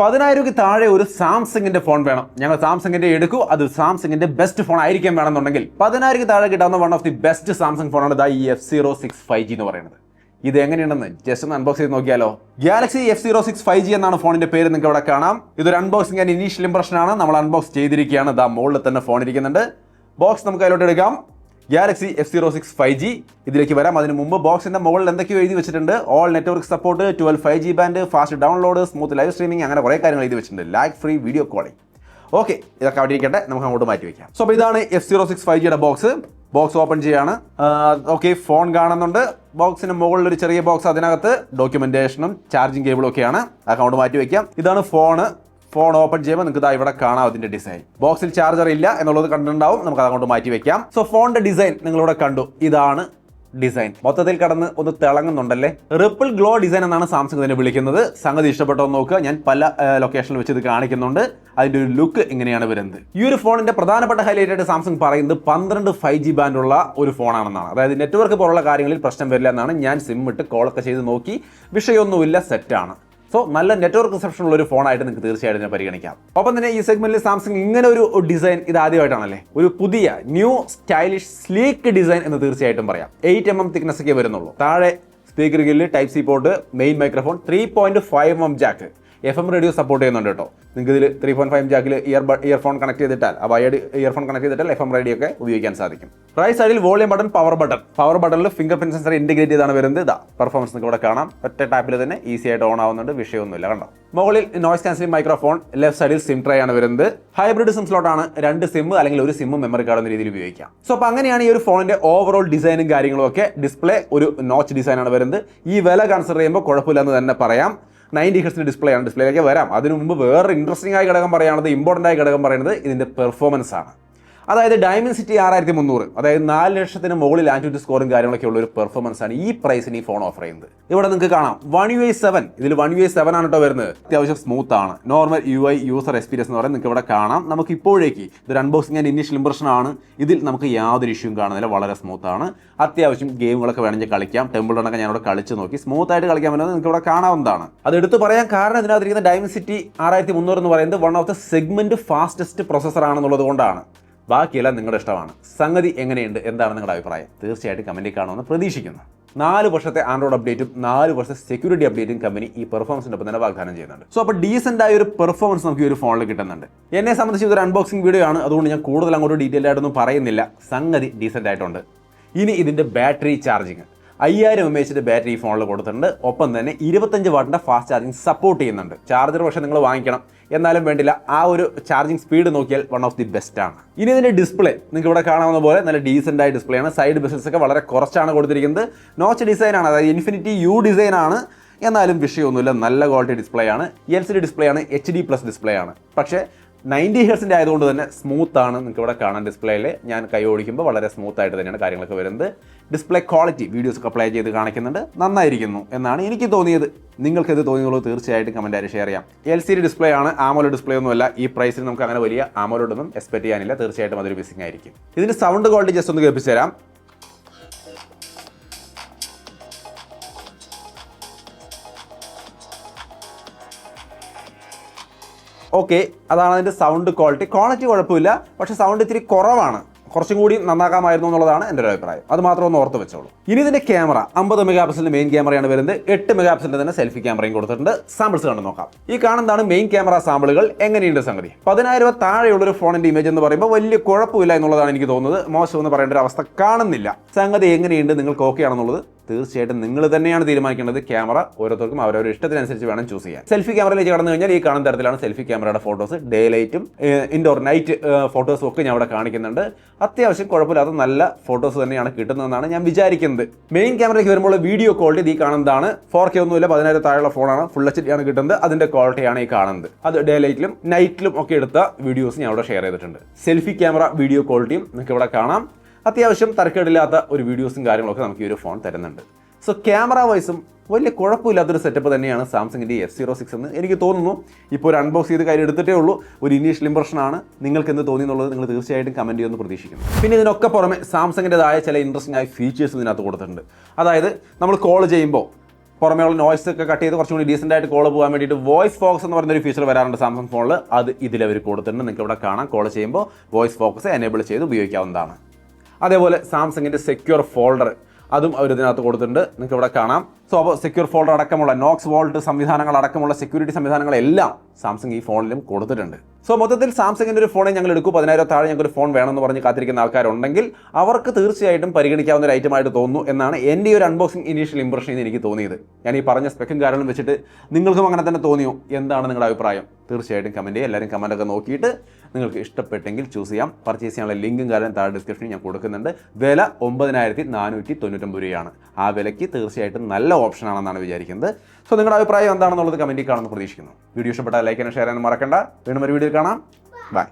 10,000 താഴെ ഒരു സാംസങ്ങിന്റെ ഫോൺ വേണം. ഞങ്ങൾ സാംസങ്ങിന്റെ എടുക്കൂ, അത് സാംസങ്ങിന്റെ ബെസ്റ്റ് ഫോൺ ആയിരിക്കാൻ വേണമെന്നുണ്ടെങ്കിൽ 10,000 താഴെ കിട്ടാവുന്ന one of the best Samsung ഫോണാണ് ഈ F06 5G എന്ന് പറയുന്നത്. ഇത് എങ്ങനെയുണ്ടെന്ന് ജസ്റ്റ് ഒന്ന് അൺബോക്സ് ചെയ്ത് നോക്കിയാലോ. ഗാലക്സി F06 5G എന്നാണ് ഫോണിന്റെ പേര്, നിങ്ങൾക്ക് ഇവിടെ കാണാം. ഇതൊരു അൺബോക്സിംഗ് ആൻഡ് ഇനീഷ്യൽ ഇംപ്രഷൻ ആണ്. നമ്മൾ അൺബോക്സ് ചെയ്തിരിക്കുകയാണ്. മുകളിൽ തന്നെ ഫോൺ ഇരിക്കുന്നുണ്ട്. ബോക്സ് നമുക്ക് അതിലോട്ട് എടുക്കാം. ഗാലക്സി F06 5G ഇതിലേക്ക് വരാം. അതിന് മുമ്പ് ബോക്സിന്റെ മുകളിൽ എന്തൊക്കെയോ എഴുതി വെച്ചിട്ടുണ്ട്. All network support, 12 5G band, fast download, smooth live streaming, അങ്ങനെ കുറേ കാര്യങ്ങൾ എഴുതി വെച്ചിട്ടുണ്ട്. Lag free video calling. Okay, ഇതൊക്കെ അവിടെ ഇരിക്കട്ടെ, നമുക്ക് അങ്ങോട്ട് മാറ്റി വയ്ക്കാം. സോ അപ്പോൾ ഇതാണ് F06 5Gയുടെ ബോക്സ്. ബോക്സ് ഓപ്പൺ ചെയ്യാണ്. ഓക്കെ, ഫോൺ കാണുന്നുണ്ട്. ബോക്സിന് മുകളിൽ ഒരു ചെറിയ ബോക്സ്, അതിനകത്ത് ഡോക്യുമെന്റേഷനും ചാർജിങ് കേബിളും ഒക്കെയാണ്. അതൊക്കെ അങ്ങോട്ട് മാറ്റി വയ്ക്കാം. ഇതാണ് ഫോൺ ഓപ്പൺ ചെയ്യുമ്പോൾ നിങ്ങൾക്ക് ഇവിടെ കാണാം അതിന്റെ ഡിസൈൻ. ബോക്സിൽ ചാർജർ ഇല്ല എന്നുള്ളത് കണ്ടിട്ടുണ്ടാവും. നമുക്ക് അതങ്ങോട്ട് മാറ്റി വെക്കാം. സോ ഫോണിന്റെ ഡിസൈൻ നിങ്ങളിവിടെ കണ്ടു. ഇതാണ് ഡിസൈൻ. മൊത്തത്തിൽ കടന്ന് ഒന്ന് തിളങ്ങുന്നുണ്ടല്ലേ. റിപ്പിൾ ഗ്ലോ ഡിസൈൻ എന്നാണ് സാംസങ് ഇതിനെ വിളിക്കുന്നത്. സംഗതി ഇഷ്ടപ്പെട്ടോ നോക്കുക. ഞാൻ പല ലൊക്കേഷനിൽ വെച്ച് ഇത് കാണിക്കുന്നുണ്ട്. അതിന്റെ ഒരു ലുക്ക് ഇങ്ങനെയാണ് വരുന്നത്. ഈ ഒരു ഫോണിന്റെ പ്രധാനപ്പെട്ട ഹൈലൈറ്റ് ആയിട്ട് സാംസങ് പറയുന്നത് 12 5G ബാൻഡുള്ള ഒരു ഫോണാണെന്നാണ്. അതായത് നെറ്റ്വർക്ക് പോലുള്ള കാര്യങ്ങളിൽ പ്രശ്നം വരില്ല എന്നാണ്. ഞാൻ സിം ഇട്ട് കോളൊക്കെ ചെയ്ത് നോക്കി, വിഷയമൊന്നുമില്ല, സെറ്റാണ്. സോ നല്ല നെറ്റ്വർക്ക് റിസപ്ഷൻ ഉള്ള ഒരു ഫോണായിട്ട് നിങ്ങൾക്ക് തീർച്ചയായിട്ടും ഞാൻ പരിഗണിക്കാം. ഒപ്പം തന്നെ ഈ സെഗ്മെന്റിൽ സാംസങ് ഇങ്ങനെ ഒരു ഡിസൈൻ ഇത് ആദ്യമായിട്ടാണല്ലേ. ഒരു പുതിയ ന്യൂ സ്റ്റൈലിഷ് സ്ലീക്ക് ഡിസൈൻ എന്ന് തീർച്ചയായിട്ടും പറയാം. 8mm തിക്നെസ് ഒക്കെ വരുന്നുള്ളൂ. താഴെ speaker grill, type C port, main microphone, 3.5mm jack, FM radio support ചെയ്യുന്നുണ്ട് കേട്ടോ. നിങ്ങൾക്ക് ഇതിൽ 3.5 ജാക്കിൽ ഇയർഫോൺ കണക്ട് ചെയ്തിട്ടാൽ, വയർഡ് ഇയർഫോൺ കണക്ട് ചെയ്തിട്ടാൽ FM റേഡിയോ ഒക്കെ ഉപയോഗിക്കാൻ സാധിക്കും. റൈറ്റ് സൈഡിൽ വോളിയം ബട്ടൺ, പവർ ബട്ടണിൽ ഫിംഗർ പ്രിന്റ് സെൻസർ ഇന്റഗ്രേറ്റ് ചെയ്താണ് വരുന്നത്. പെർഫോമൻസ് നിങ്ങൾക്ക് ഇവിടെ കാണാം. ഒറ്റ ടാപ്പിൽ തന്നെ ഈസി ആയിട്ട് ഓൺ ആവുന്നുണ്ട്, വിഷയമൊന്നുമില്ല. കണ്ടോ. മുകളിൽ നോയ്സ് ക്യാൻസലിംഗ് മൈക്രോഫോൺ, ലെഫ്റ്റ് സൈഡിൽ സിം ട്രേ ആണ് വരുന്നത്. ഹൈബ്രിഡ് സിം സ്ലോട്ട് ആണ്. 2 സിം അല്ലെങ്കിൽ ഒരു സിമ്മും മെമ്മറി കാർഡ് എന്ന രീതിയിൽ ഉപയോഗിക്കാം. സോ അപ്പോൾ അങ്ങനെയാണ് ഈ ഒരു ഫോണിന്റെ ഓവറോൾ ഡിസൈനും കാര്യങ്ങളും ഒക്കെ. ഡിസ്പ്ലേ ഒരു നോച്ച് ഡിസൈൻ ആണ് വരുന്നത്. ഈ വില കൺസിഡർ ചെയ്യുമ്പോൾ കുഴപ്പമില്ലെന്ന് തന്നെ പറയാം. 90 Hz ഡിസ്പ്ലേ ആണ്. ഡിസ്പ്ലേയിലേക്ക് വരാം. അതിനു മുമ്പ് വേറെ ഇൻട്രസ്റ്റിംഗ് ആയ ഘടകം പറയുന്നത്, ഇമ്പോർട്ടൻ്റ് ആയ ഘടകം പറയുന്നത് ഇതിന്റെ പെർഫോമൻസ് ആണ്. അതായത് ഡയമൻസിറ്റി 6300, അതായത് 4 ലക്ഷത്തിന് മുകളിൽ ആൻഡ്രോയിഡ് സ്കോറും കാര്യങ്ങളൊക്കെ ഉള്ള ഒരു പെർഫോമൻസ് ആണ് ഈ പ്രൈസിന് ഈ ഫോൺ ഓഫർ ചെയ്യുന്നത്. ഇവിടെ നിങ്ങൾക്ക് കാണാം One UI 7. ഇതിൽ One UI 7 ആണ് കേട്ടോ വരുന്നത്. അത്യാവശ്യം സ്മൂത്ത് ആണ്. നോർമൽ UI യൂസർ എക്സ്പീരിയൻസ് എന്ന് പറയുന്നത് നിങ്ങൾക്ക് ഇവിടെ കാണാം. നമുക്ക് ഇപ്പോഴേക്ക് ഇതൊരു അൺബോക്സിംഗ് ആൻഡ് ഇനീഷ്യൽ ഇംപ്രഷൻ ആണ്. ഇതിൽ നമുക്ക് യാതൊരു ഇഷ്യൂവും കാണുന്നില്ല. വളരെ സ്മൂത്ത് ആണ്. അത്യാവശ്യം ഗെയിമുകളൊക്കെ വേണമെങ്കിൽ കളിക്കാം. ടെമ്പിൾ റണ്ണൊക്കെ ഞാനിവിടെ കളിച്ച് നോക്കി. സ്മൂത്ത് ആയിട്ട് കളിക്കാൻ പറ്റുന്നത് നിങ്ങൾക്ക് ഇവിടെ കാണാവുന്നതാണ്. അത് എടുത്ത് പറയാൻ കാരണം ഇതിനകത്തിരിക്കുന്ന ഡയമൻസിറ്റി 6300 എന്ന് പറയുന്നത് one of the segment fastest processor ആണെന്നുള്ളത് കൊണ്ടാണ്. ബാക്കിയെല്ലാം നിങ്ങളുടെ ഇഷ്ടമാണ്. സംഗതി എങ്ങനെയുണ്ട്, എന്താണ് നിങ്ങളുടെ അഭിപ്രായം? തീർച്ചയായിട്ടും കമൻറ്റിൽ കാണുമെന്ന് പ്രതീക്ഷിക്കുന്നു. 4 വർഷത്തെ ആൻഡ്രോയിഡ് അപ്ഡേറ്റും 4 വർഷത്തെ സെക്യൂരിറ്റി അപ്ഡേറ്റും കമ്പനി ഈ പെർഫോമൻസിൻ്റെ ഒപ്പം തന്നെ വാഗ്ദാനം ചെയ്യുന്നുണ്ട്. സോ അപ്പോൾ ഡീസൻ്റ് ആയ ഒരു പെർഫോമൻസ് നമുക്ക് ഈ ഒരു ഫോണിൽ കിട്ടുന്നുണ്ട്. എന്നെ സംബന്ധിച്ച് ഇതൊരു അൺബോക്സിംഗ് വീഡിയോ ആണ്. അതുകൊണ്ട് ഞാൻ കൂടുതൽ അങ്ങോട്ട് ഡീറ്റെയിൽ ആയിട്ടൊന്നും പറയുന്നില്ല. സംഗതി ഡീസൻ്റ് ആയിട്ടുണ്ട്. ഇനി ഇതിൻ്റെ ബാറ്ററി ചാർജിങ് 5000 mAh ബാറ്ററി ഈ ഫോണിൽ കൊടുത്തിട്ടുണ്ട്. ഒപ്പം തന്നെ 25 വാട്ടിൻ്റെ ഫാസ്റ്റ് ചാർജിങ് സപ്പോർട്ട് ചെയ്യുന്നുണ്ട്. ചാർജർ പക്ഷേ നിങ്ങൾ വാങ്ങിക്കണം, എന്നാലും വേണ്ടില്ല. ആ ഒരു ചാർജിങ് സ്പീഡ് നോക്കിയാൽ വൺ ഓഫ് ദി ബെസ്റ്റ് ആണ്. ഇനി ഇതിൻ്റെ ഡിസ്പ്ലേ നിങ്ങൾക്ക് ഇവിടെ കാണാവുന്ന പോലെ നല്ല ഡീസൻ്റ് ആയ ഡിസ്പ്ലേ ആണ്. സൈഡ് ബിസിൽസ് ഒക്കെ വളരെ കുറച്ചാണ് കൊടുത്തിരിക്കുന്നത്. നോച്ച് ഡിസൈൻ ആണ്, അതായത് ഇൻഫിനിറ്റി U ഡിസൈൻ ആണ്. എന്നാലും വിഷയമൊന്നുമില്ല, നല്ല ക്വാളിറ്റി ഡിസ്പ്ലേ ആണ്. LCD ഡിസ്പ്ലേ ആണ്, HD+ ഡിസ്പ്ലേ ആണ്. പക്ഷേ 90 Hz ആയതുകൊണ്ട് തന്നെ സ്മൂത്ത് ആണ്. നിങ്ങൾക്ക് ഇവിടെ കാണാൻ ഡിസ്പ്ലേയിൽ ഞാൻ കൈ ഓടിക്കുമ്പോൾ വളരെ സ്മൂത്ത് ആയിട്ട് തന്നെയാണ് കാര്യങ്ങളൊക്കെ വരുന്നത്. ഡിസ്പ്ലേ ക്വാളിറ്റി വീഡിയോസ് ഒക്കെ അപ്ലൈ ചെയ്ത് കാണിക്കുന്നുണ്ട്. നന്നായിരിക്കുന്നു എന്നാണ് എനിക്ക് തോന്നിയത്. നിങ്ങൾക്ക് ഇത് തോന്നിയുള്ളൂ തീർച്ചയായിട്ടും കമൻറ്റായിട്ട് ഷെയർ ചെയ്യാം. LCD ഡിസ്പ്ലേ ആണ്, AMOLED ഡിസ്പ്ലേ ഒന്നുമല്ല. ഈ പ്രൈസിൽ നമുക്ക് അങ്ങനെ വലിയ AMOLED ഒന്നും എക്സ്പെക്ട് ചെയ്യാനില്ല. തീർച്ചയായിട്ടും അതൊരു മിസ്സിംഗ് ആയിരിക്കും. ഇതിൻ്റെ സൗണ്ട് ക്വാളിറ്റി ജസ്റ്റ് ഒന്ന് കേൾപ്പിച്ചു തരാം. ഓക്കെ, അതാണ് അതിൻ്റെ സൗണ്ട് ക്വാളിറ്റി. കുഴപ്പമില്ല, പക്ഷേ സൗണ്ട് ഇത്തിരി കുറവാണ്. കുറച്ചും കൂടി നന്നാക്കാമായിരുന്നു എന്നുള്ളതാണ് എൻ്റെ ഒരു അഭിപ്രായം. അത് മാത്രം ഒന്ന് ഓർത്ത് വെച്ചോളൂ. ഇനി ഇതിൻ്റെ ക്യാമറ 50 MP മെയിൻ ക്യാമറയാണ് വരുന്നത്. 8 MP തന്നെ സെൽഫി ക്യാമറയും കൊടുത്തിട്ടുണ്ട്. സാമ്പിൾസ് കണ്ടു നോക്കാം. ഈ കാണുന്നതാണ് മെയിൻ ക്യാമറ സാമ്പിളുകൾ. എങ്ങനെയുണ്ട് സംഗതി? 10,000 താഴെയുള്ളൊരു ഫോണിൻ്റെ ഇമേജ് എന്ന് പറയുമ്പോൾ വലിയ കുഴപ്പമില്ല എന്നുള്ളതാണ് എനിക്ക് തോന്നുന്നത്. മോശം എന്ന് പറയേണ്ട ഒരു അവസ്ഥ കാണുന്നില്ല. സംഗതി എങ്ങനെയുണ്ട്, നിങ്ങൾക്ക് ഓക്കെ ആണെന്നുള്ളത് തീർച്ചയായിട്ടും നിങ്ങൾ തന്നെയാണ് തീരുമാനിക്കേണ്ടത്. ക്യാമറ ഓരോരുത്തർക്കും അവരവരുടെ ഇഷ്ടത്തിനനുസരിച്ച് വേണം ചൂസ് ചെയ്യാൻ. സെൽഫി ക്യാമറയിലേക്ക് കടന്നു കഴിഞ്ഞാൽ ഈ കാണുന്ന തരത്തിലാണ് സെൽഫി ക്യാമറയുടെ ഫോട്ടോസ്. ഡേ ലൈറ്റും ഇൻഡോർ നൈറ്റ് ഫോട്ടോസും ഒക്കെ ഞാൻ ഇവിടെ കാണിക്കുന്നുണ്ട്. അത്യാവശ്യം കുഴപ്പമില്ലാത്ത നല്ല ഫോട്ടോസ് തന്നെയാണ് കിട്ടുന്നതെന്നാണ് ഞാൻ വിചാരിക്കുന്നത്. മെയിൻ ക്യാമറയ്ക്ക് വരുമ്പോൾ വീഡിയോ ക്വാളിറ്റി ഈ കാണുന്നതാണ്. 4K ഒന്നുമില്ല, 10,000 താഴെയുള്ള ഫോണാണ്. ഫുൾ HD ആണ് കിട്ടുന്നത്. അതിന്റെ ക്വാളിറ്റിയാണ് ഈ കാണുന്നത്. അത് ഡേ ലൈറ്റിലും നൈറ്റിലും ഒക്കെ എടുത്ത വീഡിയോസ് ഞാൻ ഇവിടെ ഷെയർ ചെയ്തിട്ടുണ്ട്. സെൽഫി ക്യാമറ വീഡിയോ ക്വാളിറ്റിയും നിങ്ങൾക്ക് ഇവിടെ കാണാം. അത്യാവശ്യം തരക്കേടില്ലാത്ത ഒരു വീഡിയോസും കാര്യങ്ങളൊക്കെ നമുക്ക് ഈ ഒരു ഫോൺ തരുന്നുണ്ട്. സോ ക്യാമറ വൈസും വലിയ കുഴപ്പമില്ലാത്തൊരു സെറ്റപ്പ് തന്നെയാണ് സാംസങ്ങിൻ്റെ F06 എന്ന് എനിക്ക് തോന്നുന്നു. ഇപ്പോൾ ഒരു അൺബോക്സ് ചെയ്ത് കാര്യം എടുത്തിട്ടേ ഉള്ളൂ. ഒരു ഇനീഷ്യൽ ഇംപ്രഷൻ ആണ്. നിങ്ങൾക്ക് എന്ത് തോന്നി എന്നുള്ളത് നിങ്ങൾ തീർച്ചയായിട്ടും കമൻറ്റ് ചെയ്യുമെന്ന് പ്രതീക്ഷിക്കുന്നു. പിന്നെ ഇതിനൊക്കെ പുറമെ സാംസങ്ങിൻ്റെതായ ചില ഇൻട്രസ്റ്റിംഗ് ആയ ഫീച്ചേഴ്സ് ഇതിനകത്ത് കൊടുത്തിട്ടുണ്ട്. അതായത് നമ്മൾ കോൾ ചെയ്യുമ്പോൾ പുറമേയുള്ള നോയ്സ് ഒക്കെ കട്ട് ചെയ്ത് കുറച്ചുകൂടി ഡീസൻ്റ് ആയിട്ട് കോൾ പോകാൻ വേണ്ടിയിട്ട് വോയിസ് ഫോക്കസ് എന്ന് പറയുന്ന ഒരു ഫീച്ചർ വരാറുണ്ട് സാംസങ് ഫോണിൽ. അത് ഇതിലവർ കൊടുത്തിട്ടുണ്ട്. നിങ്ങൾക്ക് ഇവിടെ കാണാം. കോൾ ചെയ്യുമ്പോൾ വോയിസ് ഫോക്കസ് എനേബിൾ ചെയ്ത് ഉപയോഗിക്കാവുന്നതാണ്. അതേപോലെ സാംസങ്ങിൻ്റെ സെക്യൂർ ഫോൾഡർ അതും അവർ ഇതിനകത്ത് കൊടുത്തിട്ടുണ്ട്. നിങ്ങൾക്ക് ഇവിടെ കാണാം. സോ അപ്പോൾ സെക്യൂർ ഫോൾഡർ അടക്കമുള്ള നോക്സ് വോൾട്ട് സംവിധാനങ്ങൾ അടക്കമുള്ള സെക്യൂരിറ്റി സംവിധാനങ്ങളെല്ലാം സാംസങ് ഈ ഫോണിലും കൊടുത്തിട്ടുണ്ട്. സോ മൊത്തത്തിൽ സാംസങ്ങിൻ്റെ ഒരു ഫോണെ ഞങ്ങൾ എടുക്കും, 10,000 താഴെ ഞങ്ങൾക്ക് ഒരു ഫോൺ വേണമെന്ന് പറഞ്ഞ് കാത്തിരിക്കുന്ന ആൾക്കാരുണ്ടെങ്കിൽ അവർക്ക് തീർച്ചയായിട്ടും പരിഗണിക്കാവുന്ന ഒരു ഐറ്റമായിട്ട് തോന്നുന്നു എന്നാണ് എൻ്റെ ഒരു അൺബോക്സിംഗ് ഇനീഷ്യൽ ഇംപ്രഷൻ എനിക്ക് തോന്നിയത്. ഞാൻ ഈ പറഞ്ഞ സ്പെക്കും കാരണം വെച്ചിട്ട് നിങ്ങൾക്കും അങ്ങനെ തന്നെ തോന്നിയോ? എന്താണ് നിങ്ങളുടെ അഭിപ്രായം? തീർച്ചയായിട്ടും കമൻറ്റ് ചെയ്യുക. എല്ലാവരും കമൻറ്റൊക്കെ നോക്കിയിട്ട് നിങ്ങൾക്ക് ഇഷ്ടപ്പെട്ടെങ്കിൽ ചൂസ് ചെയ്യാം. പർച്ചേസ് ചെയ്യാനുള്ള ലിങ്കും കാര്യം താഴെ ഡിസ്ക്രിപ്ഷനിൽ ഞാൻ കൊടുക്കുന്നുണ്ട്. വില 9,499 രൂപയാണ്. ആ വിലയ്ക്ക് തീർച്ചയായിട്ടും നല്ല ഓപ്ഷൻ ആണെന്നാണ് വിചാരിക്കുന്നത്. സോ നിങ്ങളുടെ അഭിപ്രായം എന്താണെന്നുള്ളത് കമൻറ്റിൽ കാണുമെന്ന് പ്രതീക്ഷിക്കുന്നു. വീഡിയോ ഇഷ്ടപ്പെട്ടാൽ ലൈക്ക് ചെയ്യാനും ഷെയർ ചെയ്യാനും മറക്കണ്ട. വീണ്ടും ഒരു വീഡിയോ കാണാം. ബൈ.